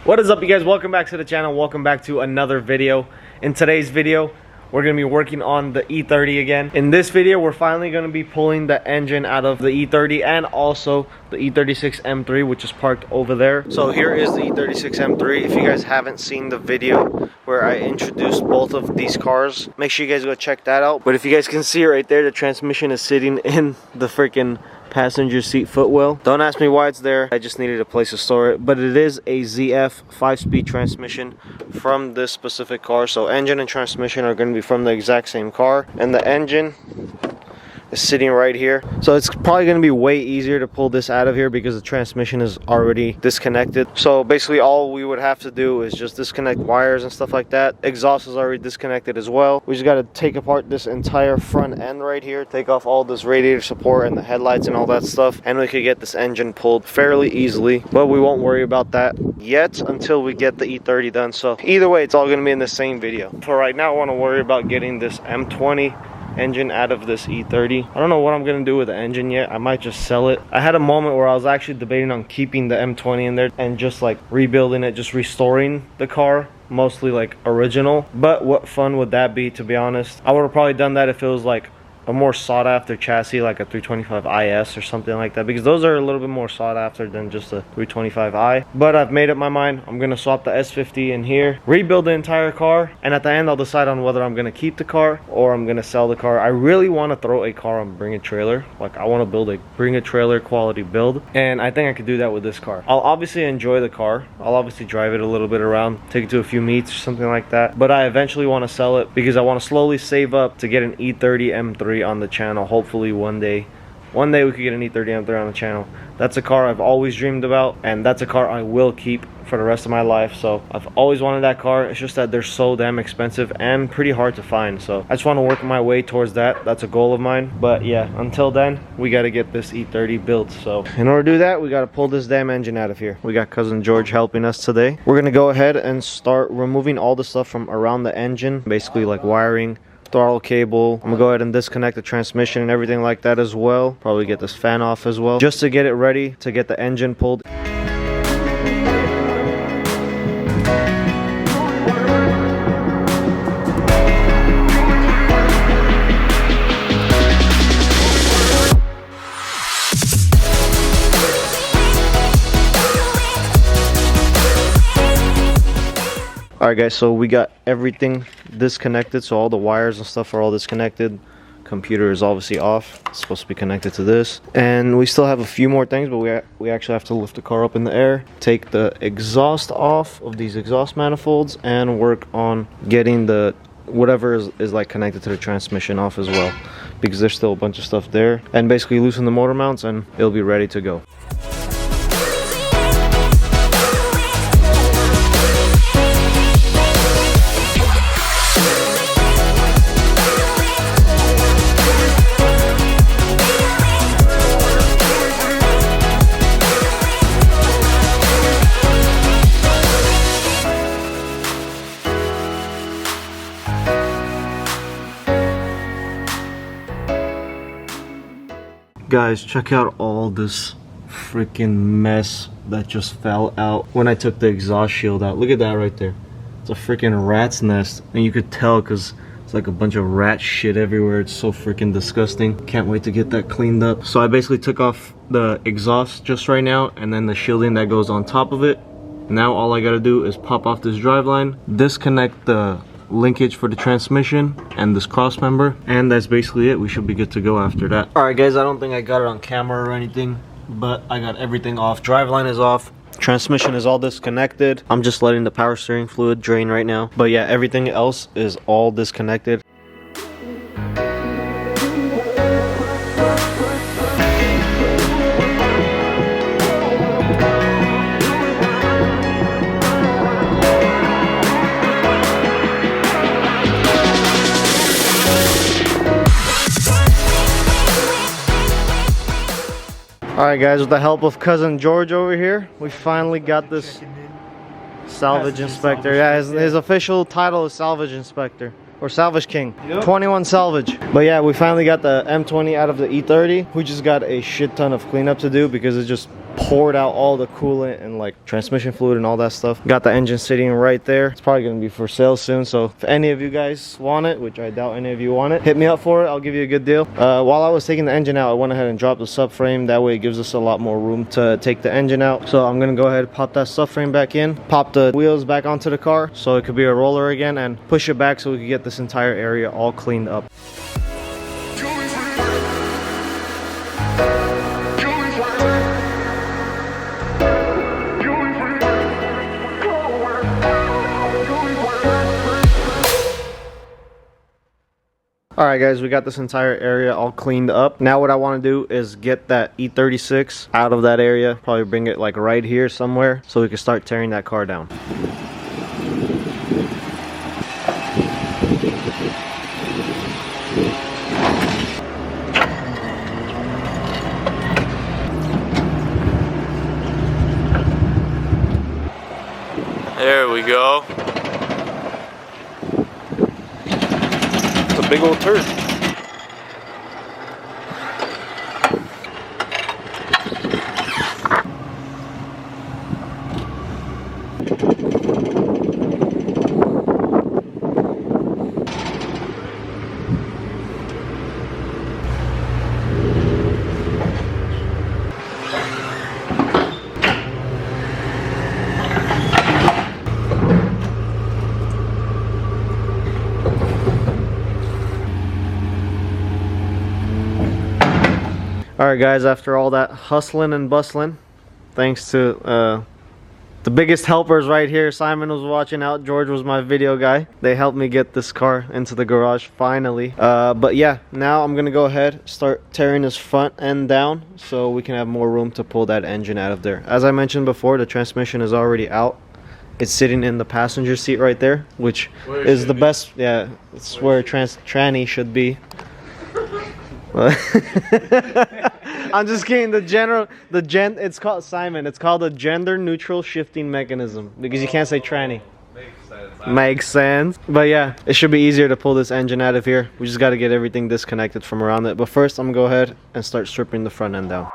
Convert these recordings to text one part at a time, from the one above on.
What is up, you guys? Welcome back to the channel. Welcome back to another video. In today's video, we're going to be working on the E30 again. In this video, we're finally going to be pulling the engine out of the E30 and also the E36 M3, which is parked over there. So here is the E36 M3. If you guys haven't seen the video where I introduced both of these cars, make sure you guys go check that out. But if you guys can see right there, the transmission is sitting in the freaking passenger seat footwell. Don't ask me why it's there. I just needed a place to store it. But it is a ZF 5-speed transmission from this specific car. So engine and transmission are going to be from the exact same car. And the engine is sitting right here. So it's probably going to be way easier to pull this out of here because the transmission is already disconnected. So basically all we would have to do is just disconnect wires and stuff like that. Exhaust is already disconnected as well. We just got to take apart this entire front end right here, take off all this radiator support and the headlights and all that stuff, and we could get this engine pulled fairly easily. But we won't worry about that yet until we get the E30 done. So either way, it's all going to be in the same video. For right now, I want to worry about getting this M20 engine out of this E30. I don't know what I'm gonna do with the engine yet. I might just sell it. I had a moment where I was actually debating on keeping the M20 in there and just like rebuilding it, just restoring the car, mostly like original. But what fun would that be, to be honest? I would have probably done that if it was like a more sought after chassis, like a 325 IS or something like that, because those are a little bit more sought after than just a 325i. But I've made up my mind. I'm gonna swap the S50 in here, rebuild the entire car, and at the end I'll decide on whether I'm gonna keep the car or I'm gonna sell the car. I really want to throw a car on Bring a Trailer. Like, I want to build a Bring a Trailer quality build, and I think I could do that with this car. I'll obviously enjoy the car. I'll obviously drive it a little bit around, take it to a few meets or something like that, but I eventually want to sell it because I want to slowly save up to get an E30 M3 on the channel. Hopefully one day we could get an E30 M3 on the channel. That's a car I've always dreamed about, and that's a car I will keep for the rest of my life. So I've always wanted that car. It's just that they're so damn expensive and pretty hard to find. So I just want to work my way towards that. That's a goal of mine. But yeah, until then, we got to get this E30 built. So in order to do that, we got to pull this damn engine out of here. We got cousin George helping us today. We're gonna go ahead and start removing all the stuff from around the engine, basically like wiring, throttle cable. I'm gonna go ahead and disconnect the transmission and everything like that as well. Probably get this fan off as well, just to get it ready to get the engine pulled. Alright guys, so we got everything disconnected, so all the wires and stuff are all disconnected. Computer is obviously off. It's supposed to be connected to this. And we still have a few more things, but we actually have to lift the car up in the air, take the exhaust off of these exhaust manifolds, and work on getting the whatever is like connected to the transmission off as well, because there's still a bunch of stuff there. And basically loosen the motor mounts and it'll be ready to go. Guys, check out all this freaking mess that just fell out when I took the exhaust shield out. Look at that right there. It's a freaking rat's nest, and you could tell because it's like a bunch of rat shit everywhere. It's so freaking disgusting. Can't wait to get that cleaned up. So I basically took off the exhaust just right now, and then the shielding that goes on top of it. Now all I gotta do is pop off this driveline, disconnect the linkage for the transmission and this cross member, and that's basically it. We should be good to go after that. Alright guys, I don't think I got it on camera or anything, but I got everything off. Driveline is off, transmission is all disconnected. I'm just letting the power steering fluid drain right now, but yeah, everything else is all disconnected. Alright guys, with the help of cousin George over here, we finally got this salvage inspector. Yeah, his official title is salvage inspector. or Salvage King. Yep. 21 salvage. But yeah, we finally got the M20 out of the E30. We just got a shit ton of cleanup to do because it's just poured out all the coolant and like transmission fluid and all that stuff. Got the engine sitting right there. It's probably gonna be for sale soon, so if any of you guys want it, which I doubt any of you want it, hit me up for it. I'll give you a good deal. While I was taking the engine out, I went ahead and dropped the subframe. That way it gives us a lot more room to take the engine out. So I'm gonna go ahead, pop that subframe back in, pop the wheels back onto the car so it could be a roller again, and push it back so we can get this entire area all cleaned up. Alright guys, we got this entire area all cleaned up. Now what I want to do is get that E36 out of that area. Probably bring it like right here somewhere so we can start tearing that car down. There we go. It's a big old turd. Alright guys, after all that hustling and bustling, thanks to the biggest helpers right here. Simon was watching out, George was my video guy. They helped me get this car into the garage finally. But yeah, now I'm gonna go ahead, start tearing this front end down so we can have more room to pull that engine out of there. As I mentioned before, the transmission is already out. It's sitting in the passenger seat right there, which is the best. Yeah, it's where a tranny should be. I'm just kidding. It's called, Simon, it's called a gender neutral shifting mechanism because you can't say tranny. Makes sense. But yeah, it should be easier to pull this engine out of here. We just got to get everything disconnected from around it. But first I'm gonna go ahead and start stripping the front end down.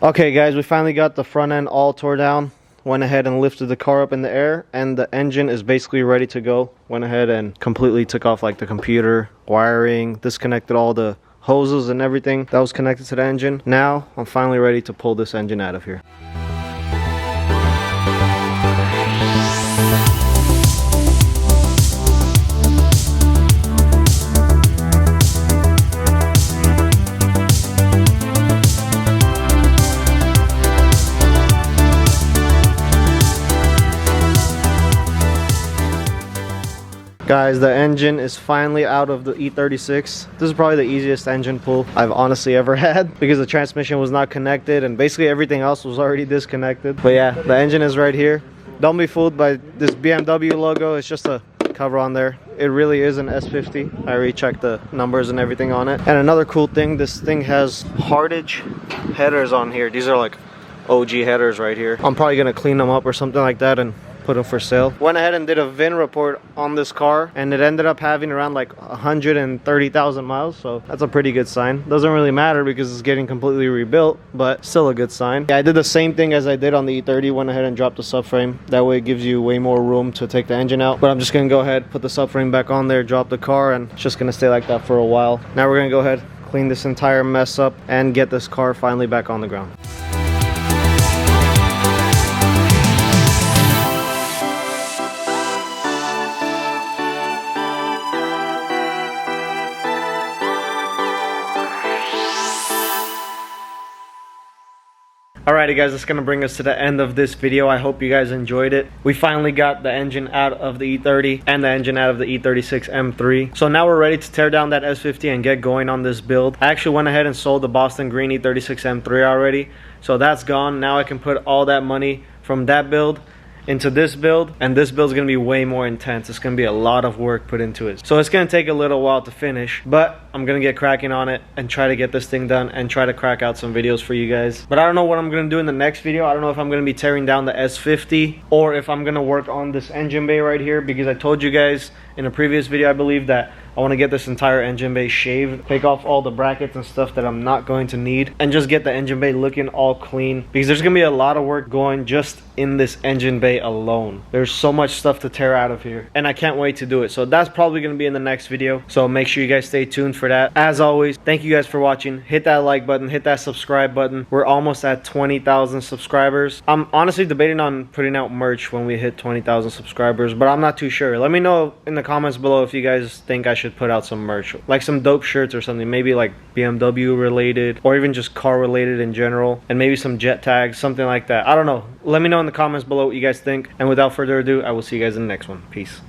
Okay guys, we finally got the front end all tore down. Went ahead and lifted the car up in the air, and the engine is basically ready to go. Went ahead and completely took off like the computer, wiring, disconnected all the hoses and everything that was connected to the engine. Now I'm finally ready to pull this engine out of here. Guys, the engine is finally out of the E36. This is probably the easiest engine pull I've honestly ever had because the transmission was not connected and basically everything else was already disconnected. But yeah, the engine is right here. Don't be fooled by this BMW logo. It's just a cover on there. It really is an S50. I already checked the numbers and everything on it. And another cool thing, this thing has Hardage headers on here. These are like OG headers right here. I'm probably gonna clean them up or something like that and put them for sale. Went ahead and did a VIN report on this car and it ended up having around like 130,000 miles, so that's a pretty good sign. Doesn't really matter because it's getting completely rebuilt, but still a good sign. Yeah, I did the same thing as I did on the E30. Went ahead and dropped the subframe. That way it gives you way more room to take the engine out. But I'm just gonna go ahead, put the subframe back on there, drop the car, and it's just gonna stay like that for a while. Now we're gonna go ahead, clean this entire mess up and get this car finally back on the ground. Alrighty guys, that's gonna bring us to the end of this video. I hope you guys enjoyed it. We finally got the engine out of the E30 and the engine out of the E36 M3. So now we're ready to tear down that S50 and get going on this build. I actually went ahead and sold the Boston Green E36 M3 already. So that's gone. Now I can put all that money from that build into this build, and this build is going to be way more intense. It's going to be a lot of work put into it, so it's going to take a little while to finish, but I'm going to get cracking on it and try to get this thing done and try to crack out some videos for you guys. But I don't know what I'm going to do in the next video. I don't know if I'm going to be tearing down the S50 or if I'm going to work on this engine bay right here, because I told you guys in a previous video, I believe, that I want to get this entire engine bay shaved, take off all the brackets and stuff that I'm not going to need, and just get the engine bay looking all clean, because there's going to be a lot of work going just in this engine bay alone. There's so much stuff to tear out of here, and I can't wait to do it. So that's probably going to be in the next video, so make sure you guys stay tuned for that. As always, thank you guys for watching. Hit that like button, hit that subscribe button. We're almost at 20,000 subscribers. I'm honestly debating on putting out merch when we hit 20,000 subscribers, but I'm not too sure. Let me know in the comments below if you guys think I should put out some merch, like some dope shirts or something, maybe like BMW related or even just car related in general, and maybe some jet tags, something like that. I don't know. Let me know in the comments below what you guys think, and without further ado, I will see you guys in the next one. Peace.